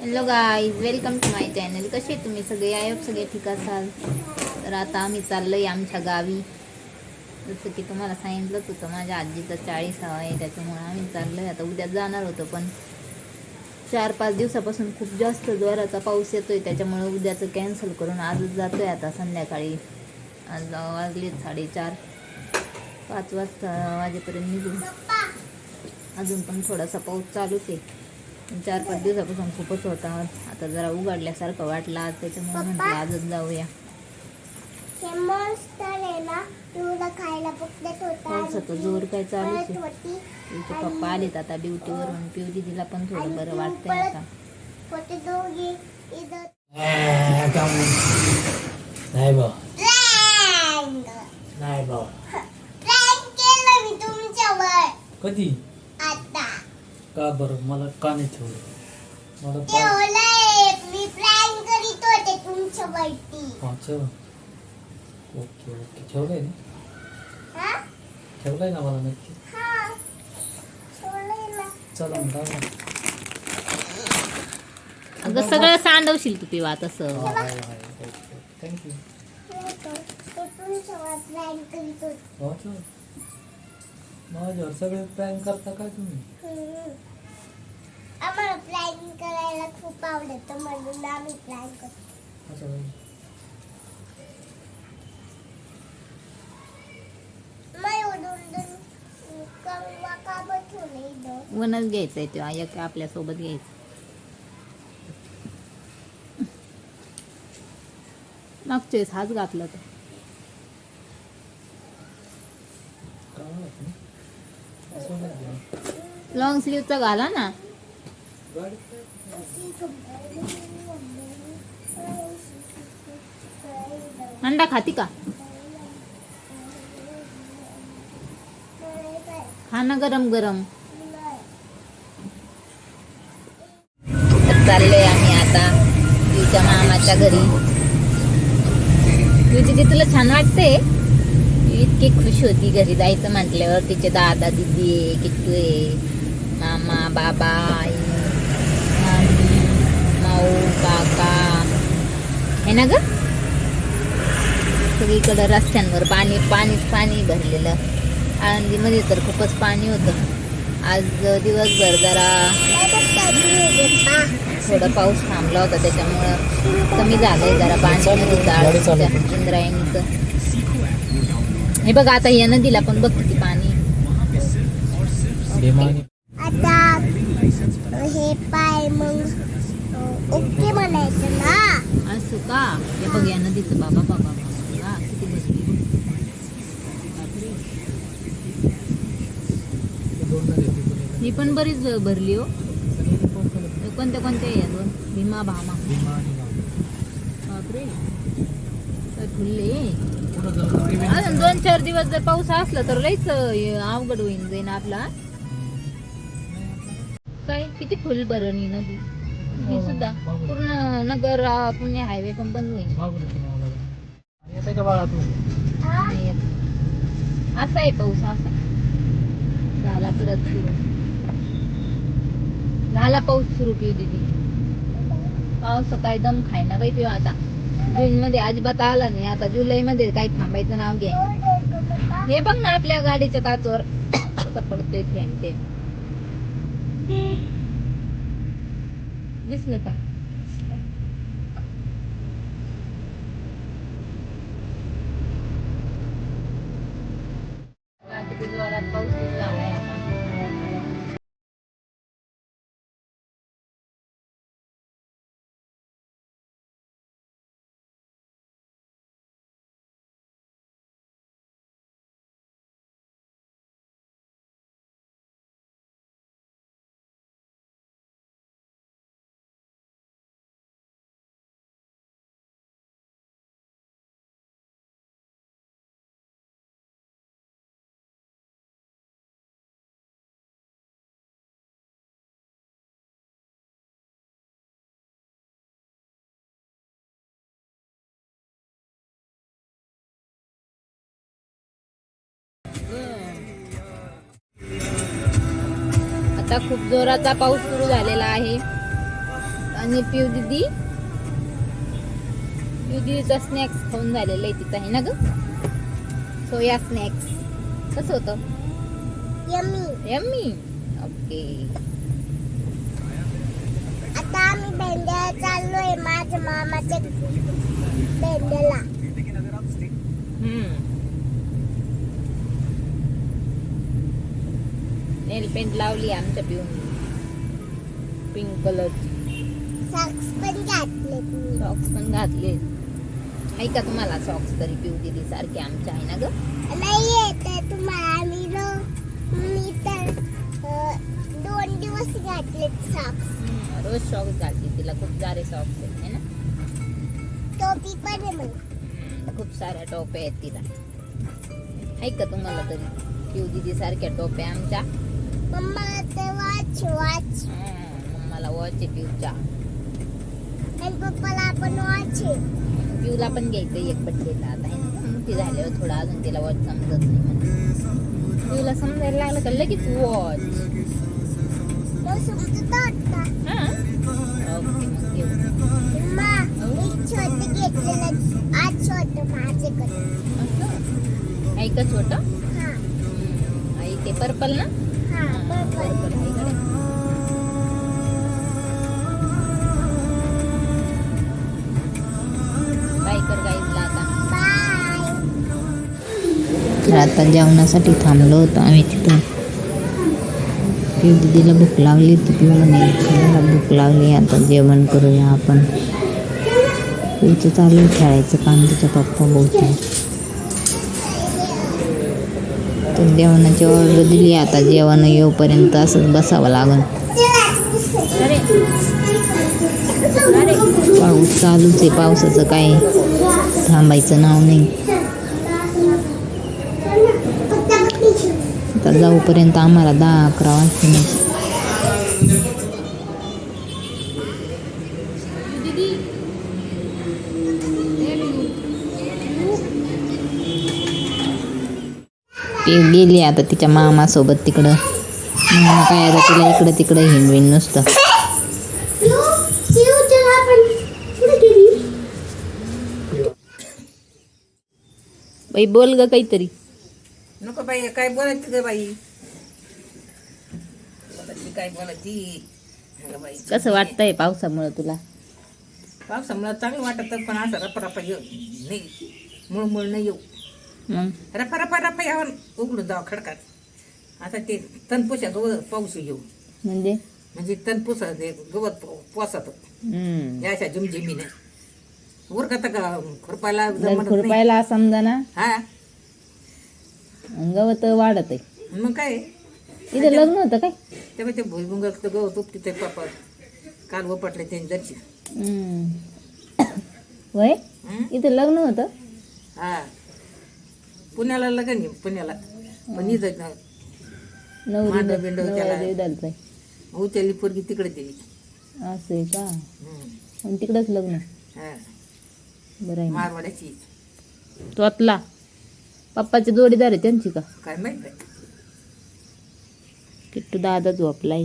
Hello guys, welcome to my channel. कसे तुम्ही सगळे? आयोग सगळे ठीक असाल तर आता आम्ही चाललोय आमच्या गावी. जसं की तुम्हाला सांगितलंच होतं, माझ्या आजीचा 40वा आहे, त्याच्यामुळे आम्ही चाललोय. आता उद्या जाणार होतो, पण 4-5 दिवसापासून खूप जास्त जोराचा पाऊस येतोय, त्याच्यामुळे उद्याचं कॅन्सल करून आजच जातोय. आता संध्याकाळी आज वाजले 4:30, 5 वाजेपर्यंत निघून. अजून पण थोडासा पाऊस चालूच आहे. 4-5 दिवसापासून खूपच होता. आता जरा उघडल्यासारखं वाटलं आज, त्याच्यामुळे म्हटलं आजच जाऊया. पावसाचा जोर काय चालूच आहे. तुमचे पप्पा आलेत आता ड्युटीवरून. पिऊ दीदीला पण थोडं बरं वाटतंय आता. कधी का बरं मला का नाही ठेवलं? मला मी प्रँक करीत होते तुमच्यावरती. अच्छा, ओके ओके. ठेवलंय ना? हा? ठेवलंय ना मला नक्की. हा. ठेवलंय ना. चला मग अगं सगळं सांडवशील तू पिवा तसं. थँक्यू. ते तुमच्यावर प्रँक करीत होते. अच्छा, माझ्यावर सगळे प्रँक करता काय तुम्ही? आम्हाला प्रँक करायला खूप आवडतं, म्हणून आम्ही प्रँक करतो. अच्छा बाई. वनच घ्यायचंय तो एक आपल्यासोबत घ्यायचं. मागच्या वेळेस हाच घातला तर लॉंग स्लीवचा घाला ना. अंडा खाती का? खाना गरम गरम. चाललोय आम्ही आता तुझ्या मामाच्या घरी. तुझी तुला छान वाटते? इतकी खुश होती घरी जायचं म्हटल्यावर. तिचे दादा दिदी आहे, किट्टू आहे, मामा बाबा आई मामी माऊ काका आहे ना ग. सगळीकडं रस्त्यांवर पाणी पाणीच पाणी भरलेलं. आळंदीमध्ये तर खूपच पाणी होतं. आज दिवसभर जरा थोडा पाऊस थांबला होता, त्याच्यामुळं कमी झालंय जरा पाणी इंद्रायणीचं. हे बघा आता या नदीला पण बघ किती पाणी. आता हे पाय मग ओके म्हणायचं ना. असं का? हे बघ या नदीचं. बाबा बाबा बाबा किती बसली. ही पण बरीच भरली हो. कोणत्या कोणत्या या दोन? भीमा भामा. बापरे काय फुलले. अजून 2-4 दिवस जर पाऊस असला तर लईच अवघड होईन जाईन आपला. काय किती फुल भरणी नदी. ही सुद्धा पूर्ण नगर पुणे हायवे पण बंद होईल. नाही येत. असा आहे पाऊस. असा झाला परत सुरू. झाला पाऊस सुरू. पिऊ दीदी पाऊस काय दम खायना बाई. पिऊ आता जून मध्ये अजिबात आला नाही. आता जुलै मध्ये काही थांबायचं नाव घे. हे बघ ना आपल्या गाडीच्या काचवर कसं पडतंय ते. दिसलं का? किती जोरात पाऊस सुरू झालाय आता. आता खूप जोराचा पाऊस सुरू झालेला आहे. आणि पिऊ दीदीचा स्नॅक्स खाऊन झालेलं आहे तिथं आहे ना ग. सोया स्नॅक्स कसं होतं? यम्मी. यम्मी. ओके. आता आम्ही भेंड्याला चाललोय माझ्या मामाच्या भेंड्याला. नेल पेंट लावली आमच्या पिऊन पिंक कलर. सॉक्स पण घातले तुम्ही. सॉक्स पण घातले. आहे का तुम्हाला सॉक्स तरी पिऊ दिली सारखे आमच्या आहे ना ग? नाही येते तुम्हाला. मी तर 2 दिवस घातले सॉक्स. रोज सॉक्स घालते तिला. खूप सारे सॉक्स आहेत है ना? टोपी पण आहे मला. खूप साऱ्या टोप्या आहेत तिला. आहे का तुम्हाला तरी पिऊ दिदी सारख्या टोप्या आमच्या? मम्माला ते वॉच. मम्माला वॉच आहे पिऊच्या. आणि पप्पाला पण वॉच आहे. पिऊला पण घ्यायचं एक बड्डेला आता आहे ना. मोठी झाल्यावर थोडा अजून तिला वॉच समजत नाही म्हणून. पिऊला समजायला लागलं का लगेच वॉच. मग समजत आता. ओके मग घेऊ. मम्मा एक छोटं घेतलेलं आज छोटं माझ्याकडे. असं आहे का छोटं? हा आहे ते पर्पल ना? हा बरोबर. पर्पल आहे इकडे. बाय कर गाईजला आता. बाय. तर आता जेवणासाठी थांबलो होतो आम्ही तिथं. पिऊ दीदीला भूक लागली तर पिऊला नाही खायला भूक लागली. आता जेवण करूया आपण. पिऊचं चालू आहे खेळायचं काम तिच्या पप्पा बोलतो. तर जेवणाची ऑर्डर दिली. आता जेवण येऊपर्यंत असंच बसावं लागेल. पाऊस चालूच आहे. पावसाचं काय थांबायचं नाव नाही. आता जाऊपर्यंत आम्हाला 10-11 वाजते. ती गेली आता तिच्या मामासोबत तिकडं. मामा काय आता तिला इकडं तिकडं हिंडवीन नुसतं. बाई बोल ग काहीतरी. नको बाई काय बोलायचं ग बाई. काय बोलायची अगं बाई. कसं वाटतंय पावसामुळे तुला? पावसामुळं चांगलं वाटत पण असं रपा येऊ नाही. मुळमुळ नाही येऊ. मग रपा यावर उघडून जावं खडकात. आता ते तणपुशा गवत पाऊस येऊ म्हणजे तणपुसा गवत पोसत याच्या झुमझिमीने उरकत का खुरपायला जमत नाही. खुरपायला समजा ना. हा गवत वाढत आहे. मग काय इथं लग्न होतं काय? तेव्हा ते भुईमुगाचं गवत उपटी ते पापा काल वपटले त्यांनी दर्शी. वय इथं लग्न होतं. हा पुण्याला लग्न आहे पुण्याला. पण इथं मांडव बिंडव त्याला उचलली पोरगी तिकडे दिली. असं आहे का? आणि तिकडंच लग्न. हा बरं आहे. मारवाड्याची तो आतला पप्पाचे जोडीदार आहे त्यांची का काय माहित बाई. किट्टू दादा झोपलाय.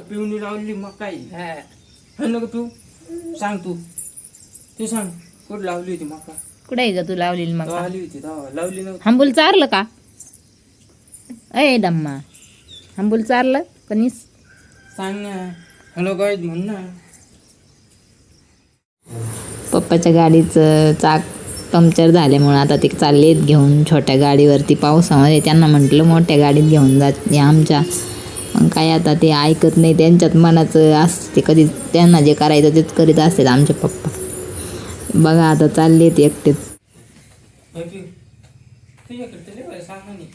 पिऊनी लावली मग काय हा नको पिऊ. सांग तू सांग कुठं लावली होती मका? कुठे आहे का तू लावलेली मग? आली होती तेव्हा लावली नव्हती. हांबूल चारलं का? अय डम्मा हांबूल चारलं कनीस सांग ना. हॅलो गाईज म्हण ना. पप्पाच्या गाडीचं चाक पंक्चर झाल्यामुळं आता ते चाललेत घेऊन छोट्या गाडीवरती पावसामध्ये. त्यांना म्हटलं मोठ्या गाडीत घेऊन जात आमच्या. मग काय आता ते ऐकत नाही. त्यांच्यात मनाचं असते कधी त्यांना जे करायचं तेच करीत असतात आमचे पप्पा. बघा आता चाललेत एकटेच. तुझ्याकडे लय वेळ सांग नाही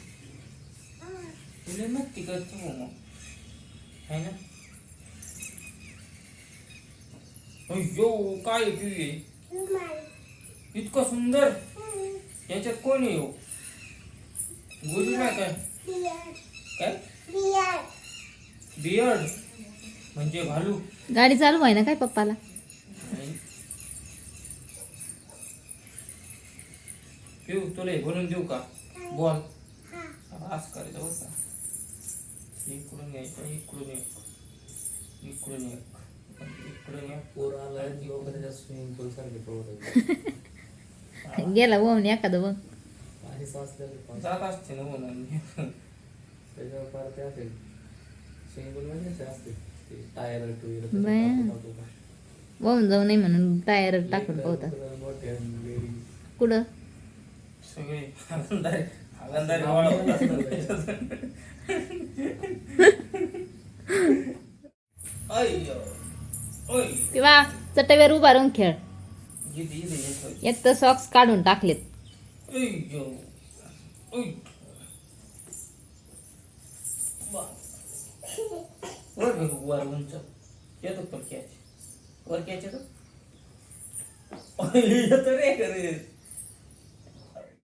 तुला नक्की करतो मग है ना. अय्यो काय पिऊ इतकं सुंदर. याच्यात कोण आहे हो? गोलीला काय काय बियर्ड म्हणजे भालू. गाडी चालू आहे ना काय पप्पाला? पिऊ तुला हे बोलून देऊ का? बॉल असं करायचं बघ का. इकडून यायचं इकडून यायचं. इकडून एक इकडून एक पोर आलाय लोक त्याच्या स्विमिंग पूल सारखे पोहत गेला वाहून एखादं बघ. पाणी साचलेलं पाणी. जात असते ना म्हणून त्याच्यावर फार ते असेल स्विमिंग पूल मध्ये कसे असते ते टायर टू बाया. वाहून जाऊ नाही म्हणून टायर टाकून पोहतात. मोठे लेडी कुठं सगळे आनंदारी आनंदारी वाढवत असतात. अय्यो ओय किंवा चटईवर उभा राहून खेळ. इथे इथे येतोय. एक तर सॉक्स काढून टाकलेत. अय्यो ओय वर बघ वर उंच येतो पण कॅच वर कॅच येतो येतो रे खरे